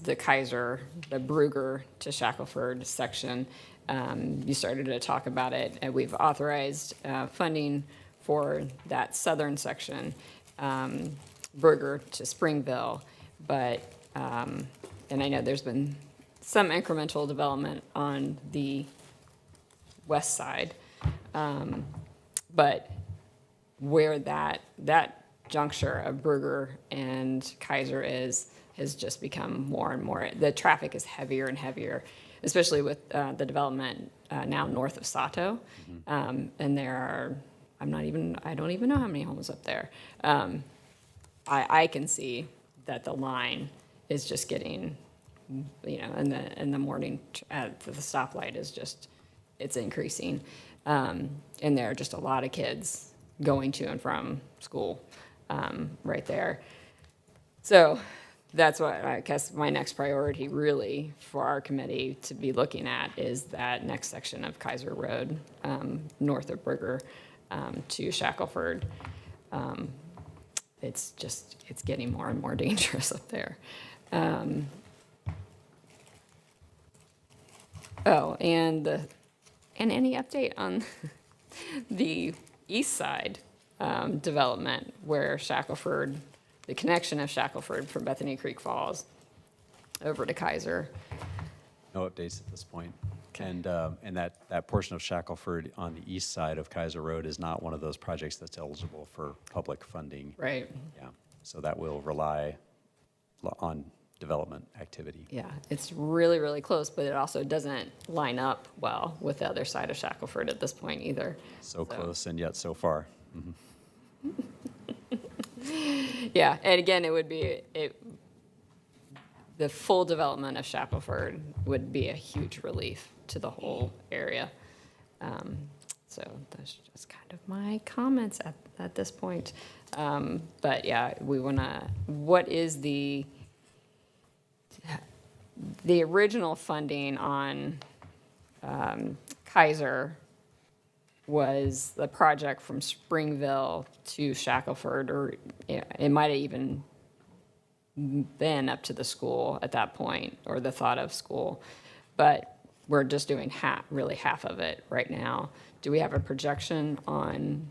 S10: the Kaiser, the Brugger to Shackelford section. You started to talk about it, and we've authorized funding for that southern section, Brugger to Springville. But, and I know there's been some incremental development on the west side, but where that juncture of Brugger and Kaiser has just become more and more. The traffic is heavier and heavier, especially with the development now north of Sato. And there are, I don't even know how many homes up there. I can see that the line is just getting, in the morning at the stoplight is just, it's increasing. And there are just a lot of kids going to and from school right there. So that's what I guess my next priority really for our committee to be looking at is that next section of Kaiser Road, north of Brugger to Shackelford. It's getting more and more dangerous up there. And any update on the east side development where Shackelford, the connection of Shackelford from Bethany Creek Falls over to Kaiser?
S15: No updates at this point. And that portion of Shackelford on the east side of Kaiser Road is not one of those projects that's eligible for public funding.
S10: Right.
S15: Yeah, so that will rely on development activity.
S10: Yeah, it's really, really close, but it also doesn't line up well with the other side of Shackelford at this point either.
S15: So close and yet so far. Mhm.
S10: Yeah, and again, it would be, the full development of Shackelford would be a huge relief to the whole area. So that's just kind of my comments at this point. But yeah, we wanna, what is the original funding on Kaiser was the project from Springville to Shackelford, or it might have even been up to the school at that point, or the thought of school. But we're just doing really half of it right now. Do we have a projection on,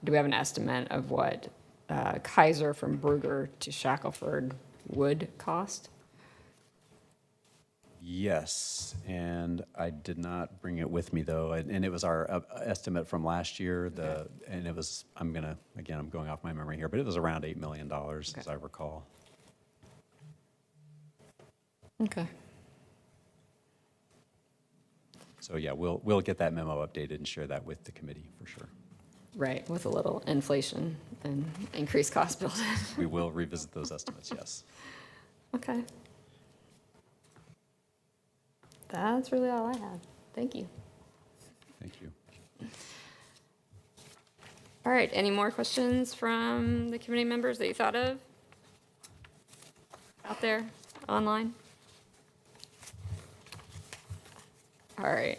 S10: do we have an estimate of what Kaiser from Brugger to Shackelford would cost?
S15: Yes, and I did not bring it with me though, and it was our estimate from last year. And it was, I'm going off my memory here, but it was around $8 million, as I recall.
S10: Okay.
S15: So yeah, we'll get that memo updated and share that with the committee for sure.
S10: Right, with a little inflation and increased cost built in.
S15: We will revisit those estimates, yes.
S10: Okay. That's really all I have. Thank you.
S15: Thank you.
S10: All right, any more questions from the committee members that you thought of out there, online? All right,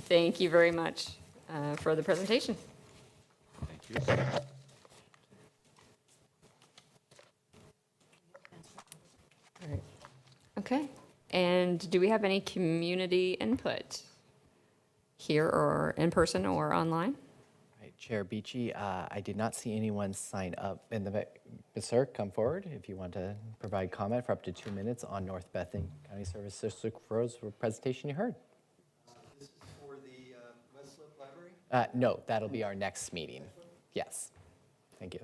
S10: thank you very much for the presentation.
S15: Thank you.
S10: All right. Okay, and do we have any community input here or in person or online?
S1: Right, Chair Beachy, I did not see anyone sign up in the, sir, come forward if you want to provide comment for up to 2 minutes on North Bethany County Service District Roads presentation you heard.
S17: This is for the West Slope Library?
S1: No, that'll be our next meeting. Yes, thank you.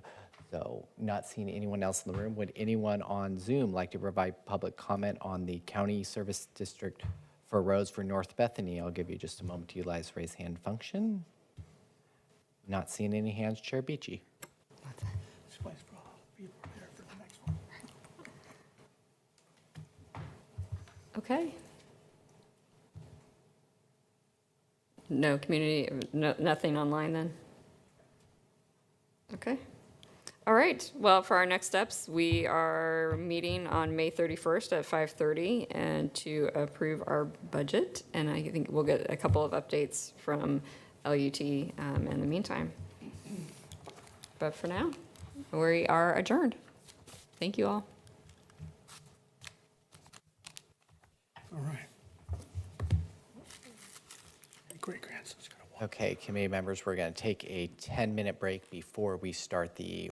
S1: So not seeing anyone else in the room, would anyone on Zoom like to provide public comment on the County Service District for Roads for North Bethany? I'll give you just a moment to utilize raise hand function. Not seeing any hands, Chair Beachy.
S9: This place for all the people there for the next one.
S10: Okay. No community, nothing online then? Okay. All right, well, for our next steps, we are meeting on May 31st at 5:30 and to approve our budget. And I think we'll get a couple of updates from LUT in the meantime. But for now, we are adjourned. Thank you all.
S9: All right. Great-grandson's gonna walk.
S1: Okay, committee members, we're going to take a 10-minute break before we start the